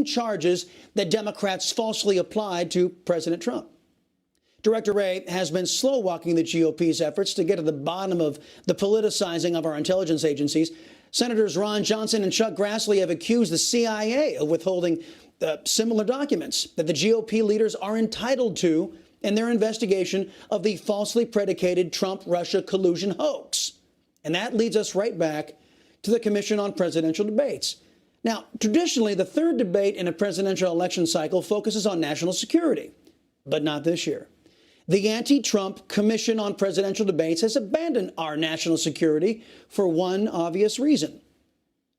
same charges that Democrats falsely applied to President Trump. Director Wray has been slow walking the GOP's efforts to get to the bottom of the politicizing of our intelligence agencies. Senators Ron Johnson and Chuck Grassley have accused the CIA of withholding similar documents that the GOP leaders are entitled to in their investigation of the falsely predicated Trump-Russia collusion hoax. And that leads us right back to the Commission on Presidential Debates. Now, traditionally, the third debate in a presidential election cycle focuses on national security, but not this year. The anti-Trump Commission on Presidential Debates has abandoned our national security for one obvious reason.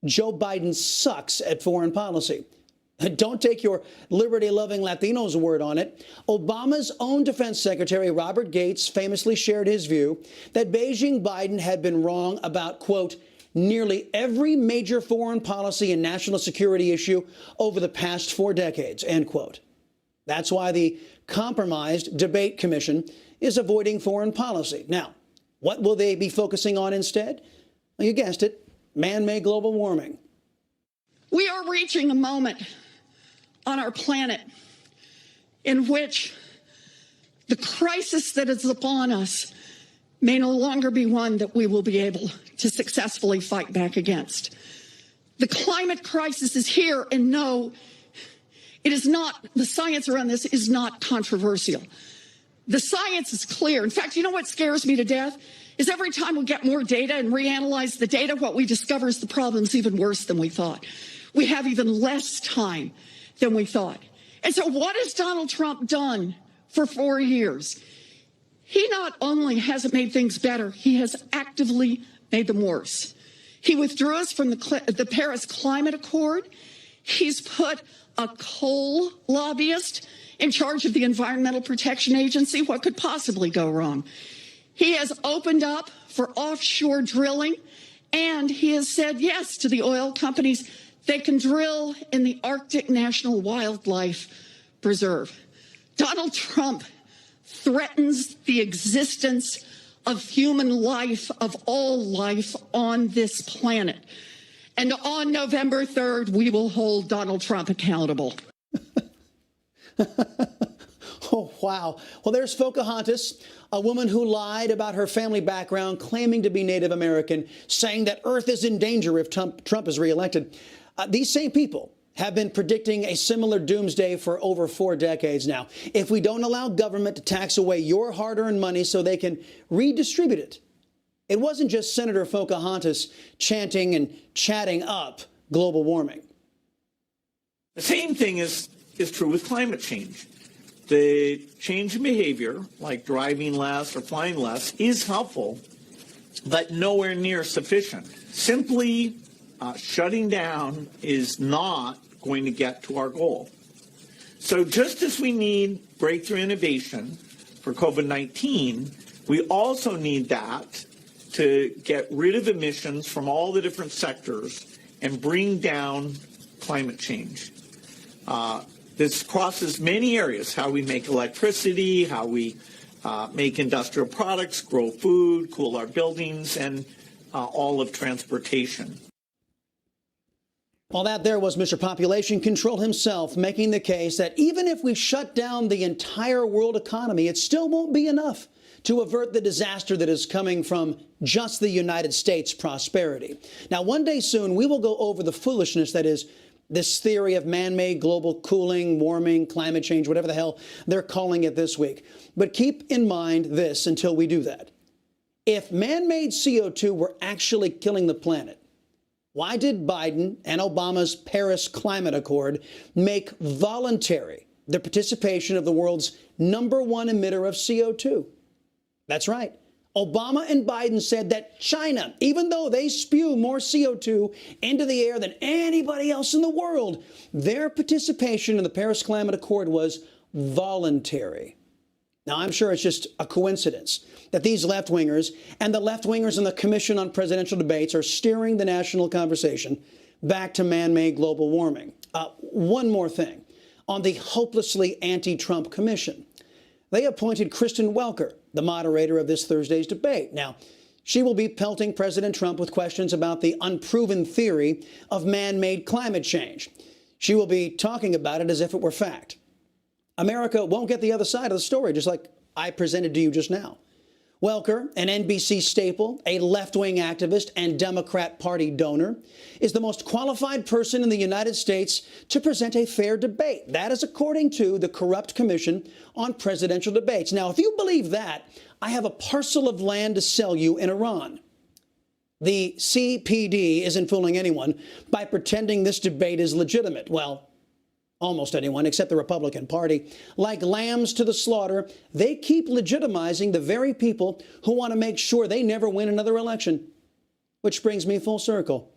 Joe Biden sucks at foreign policy. Don't take your liberty-loving Latinos' word on it. Obama's own Defense Secretary Robert Gates famously shared his view that Beijing Biden had been wrong about, quote, nearly every major foreign policy and national security issue over the past 4 decades, end quote. That's why the compromised debate commission is avoiding foreign policy. Now, what will they be focusing on instead? Well, you guessed it, man-made global warming. We are reaching a moment on our planet in which the crisis that is upon us may no longer be one that we will be able to successfully fight back against. The climate crisis is here, and no, it is not, the science around this is not controversial. The science is clear. In fact, you know what scares me to death? Is every time we get more data and reanalyze the data, what we discover is the problem's even worse than we thought. We have even less time than we thought. And so what has Donald Trump done for 4 years? He not only hasn't made things better, he has actively made them worse. He withdrew us from the Paris Climate Accord. He's put a coal lobbyist in charge of the Environmental Protection Agency. What could possibly go wrong? He has opened up for offshore drilling, and he has said yes to the oil companies. They can drill in the Arctic National Wildlife Preserve. Donald Trump threatens the existence of human life, of all life on this planet. And on November 3rd, we will hold Donald Trump accountable. Oh, wow. Well, there's Pocahontas, a woman who lied about her family background, claiming to be Native American, saying that Earth is in danger if Trump is reelected. These same people have been predicting a similar doomsday for over 4 decades now. If we don't allow government to tax away your hard-earned money so they can redistribute it. It wasn't just Senator Pocahontas chanting and chatting up global warming. The same thing is true with climate change. The change in behavior, like driving less or flying less, is helpful, but nowhere near sufficient. Simply shutting down is not going to get to our goal. So just as we need breakthrough innovation for COVID-19, we also need that to get rid of emissions from all the different sectors and bring down climate change. This crosses many areas: how we make electricity, how we make industrial products, grow food, cool our buildings, and all of transportation. All that there was Mr. Population Control himself making the case that even if we shut down the entire world economy, it still won't be enough to avert the disaster that is coming from just the United States' prosperity. Now, one day soon, we will go over the foolishness that is this theory of man-made global cooling, warming, climate change, whatever the hell they're calling it this week. But keep in mind this until we do that. If man-made CO2 were actually killing the planet, why did Biden and Obama's Paris Climate Accord make voluntary the participation of the world's #1 emitter of CO2? That's right. Obama and Biden said that China, even though they spew more CO2 into the air than anybody else in the world, their participation in the Paris Climate Accord was voluntary. Now, I'm sure it's just a coincidence that these left-wingers and the left-wingers in the Commission on Presidential Debates are steering the national conversation back to man-made global warming. One more thing on the hopelessly anti-Trump commission. They appointed Kristen Welker, the moderator of this Thursday's debate. Now, she will be pelting President Trump with questions about the unproven theory of man-made climate change. She will be talking about it as if it were fact. America won't get the other side of the story, just like I presented to you just now. Welker, an NBC staple, a left-wing activist and Democrat Party donor, is the most qualified person in the United States to present a fair debate. That is according to the Corrupt Commission on Presidential Debates. Now, if you believe that, I have a parcel of land to sell you in Iran. The CPD isn't fooling anyone by pretending this debate is legitimate. Well, almost anyone except the Republican Party. Like lambs to the slaughter, they keep legitimizing the very people who want to make sure they never win another election. Which brings me full circle.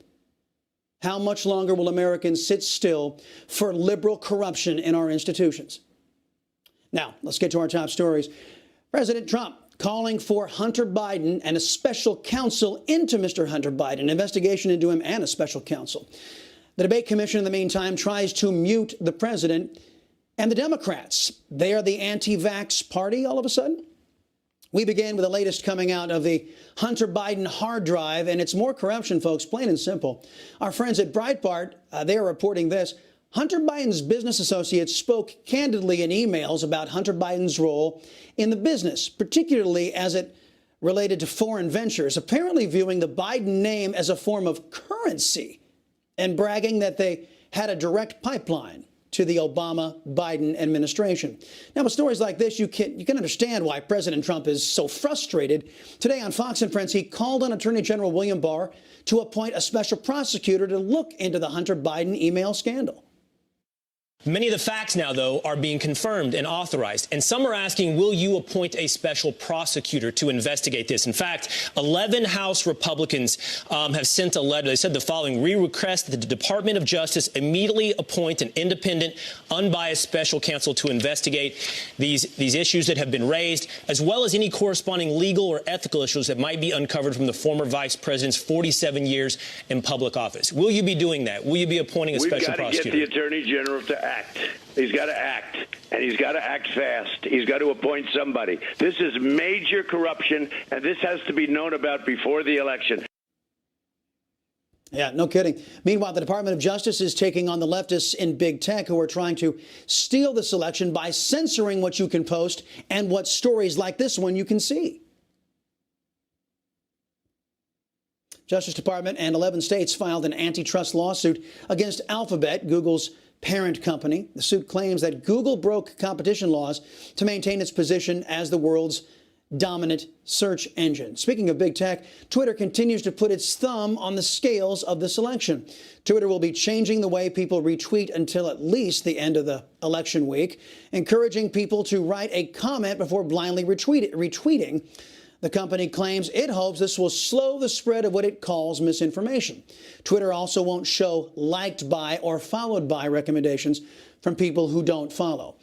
How much longer will Americans sit still for liberal corruption in our institutions? Now, let's get to our top stories. President Trump calling for Hunter Biden and a special counsel into Mr. Hunter Biden, an investigation into him and a special counsel. The debate commission, in the meantime, tries to mute the president and the Democrats. They are the anti-vax party all of a sudden. We begin with the latest coming out of the Hunter Biden hard drive, and it's more corruption, folks, plain and simple. Our friends at Breitbart, they are reporting this. Hunter Biden's business associates spoke candidly in emails about Hunter Biden's role in the business, particularly as it related to foreign ventures, apparently viewing the Biden name as a form of currency and bragging that they had a direct pipeline to the Obama-Biden administration. Now, with stories like this, you can understand why President Trump is so frustrated. Today on Fox and Friends, he called on Attorney General William Barr to appoint a special prosecutor to look into the Hunter Biden email scandal. Many of the facts now, though, are being confirmed and authorized. And some are asking, will you appoint a special prosecutor to investigate this? In fact, 11 House Republicans have sent a letter. They said the following: we request that the Department of Justice immediately appoint an independent, unbiased special counsel to investigate these issues that have been raised, as well as any corresponding legal or ethical issues that might be uncovered from the former vice president's 47 years in public office. Will you be doing that? Will you be appointing a special prosecutor? We've got to get the Attorney General to act. He's got to act, and he's got to act fast. He's got to appoint somebody. This is major corruption, and this has to be known about before the election. Yeah, no kidding. Meanwhile, the Department of Justice is taking on the leftists in big tech who are trying to steal this election by censoring what you can post and what stories like this one you can see. Justice Department and 11 states filed an antitrust lawsuit against Alphabet, Google's parent company. The suit claims that Google broke competition laws to maintain its position as the world's dominant search engine. Speaking of big tech, Twitter continues to put its thumb on the scales of this election. Twitter will be changing the way people retweet until at least the end of the election week, encouraging people to write a comment before blindly retweeting. The company claims it hopes this will slow the spread of what it calls misinformation. Twitter also won't show liked by or followed by recommendations from people who don't follow.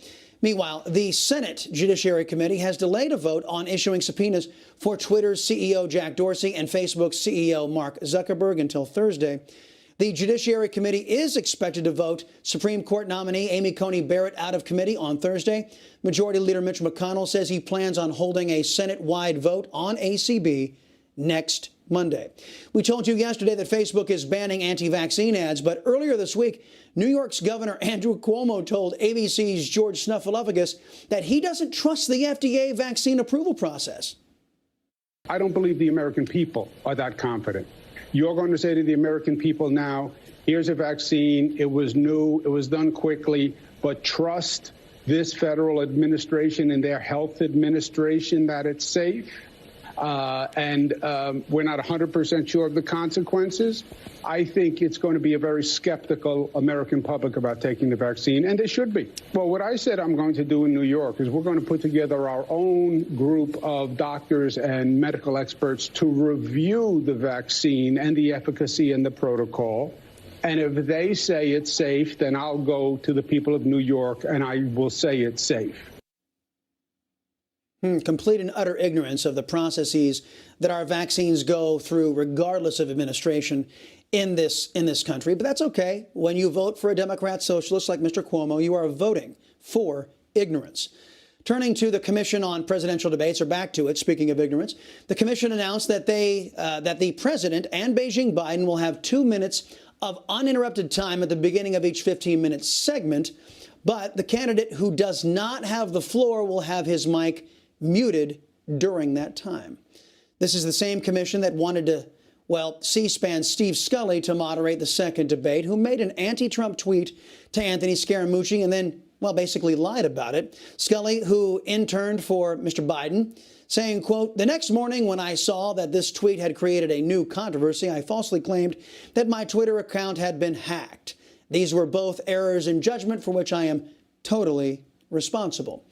Meanwhile, the Senate Judiciary Committee has delayed a vote on issuing subpoenas for Twitter's CEO Jack Dorsey and Facebook's CEO Mark Zuckerberg until Thursday. The Judiciary Committee is expected to vote Supreme Court nominee Amy Coney Barrett out of committee on Thursday. Majority Leader Mitch McConnell says he plans on holding a Senate-wide vote on ACB next Monday. We told you yesterday that Facebook is banning anti-vaccine ads, but earlier this week, New York's Governor Andrew Cuomo told ABC's George Snuffleupagus that he doesn't trust the FDA vaccine approval process. I don't believe the American people are that confident. You're going to say to the American people now, here's a vaccine. It was new. It was done quickly. But trust this federal administration and their health administration that it's safe. We're not 100% sure of the consequences. I think it's going to be a very skeptical American public about taking the vaccine, and they should be. Well, what I said I'm going to do in New York is we're going to put together our own group of doctors and medical experts to review the vaccine and the efficacy and the protocol. And if they say it's safe, then I'll go to the people of New York and I will say it's safe. Complete and utter ignorance of the processes that our vaccines go through, regardless of administration in this country. But that's okay. When you vote for a Democrat socialist like Mr. Cuomo, you are voting for ignorance. Turning to the Commission on Presidential Debates, or back to it, speaking of ignorance, the commission announced that the president and Beijing Biden will have 2 minutes of uninterrupted time at the beginning of each 15-minute segment, but the candidate who does not have the floor will have his mic muted during that time. This is the same commission that wanted to, well, C-SPAN's Steve Scully to moderate the second debate, who made an anti-Trump tweet to Anthony Scaramucci and then, well, basically lied about it. Scully, who interned for Mr. Biden, saying, quote, "The next morning when I saw that this tweet had created a new controversy, I falsely claimed that my Twitter account had been hacked. These were both errors in judgment for which I am totally responsible."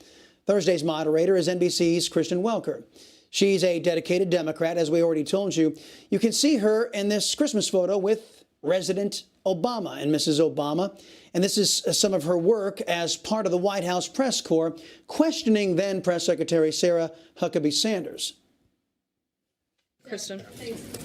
Thursday's moderator is NBC's Kristen Welker. She's a dedicated Democrat, as we already told you. You can see her in this Christmas photo with President Obama and Mrs. Obama. And this is some of her work as part of the White House press corps, questioning then Press Secretary Sarah Huckabee Sanders. Kristen.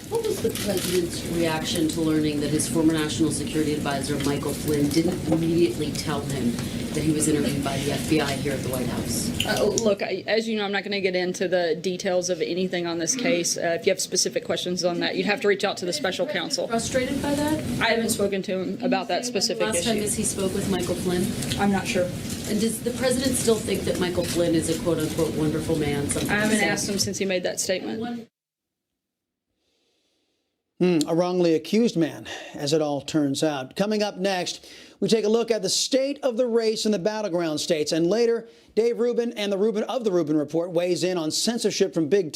What was the president's reaction to learning that his former national security advisor, Michael Flynn, didn't immediately tell him that he was interviewed by the FBI here at the White House? Look, as you know, I'm not going to get into the details of anything on this case. If you have specific questions on that, you'd have to reach out to the special counsel. Frustrated by that? I haven't spoken to him about that specific Last time issue. as he spoke with Michael Flynn? I'm not sure. And does the president still think that Michael Flynn is a quote-unquote wonderful man? I haven't asked him since he made that statement. A wrongly accused man, as it all turns out. Coming up next, we take a look at the state of the race in the battleground states. And later, Dave Rubin and the Rubin Report weighs in on censorship from Big Tech.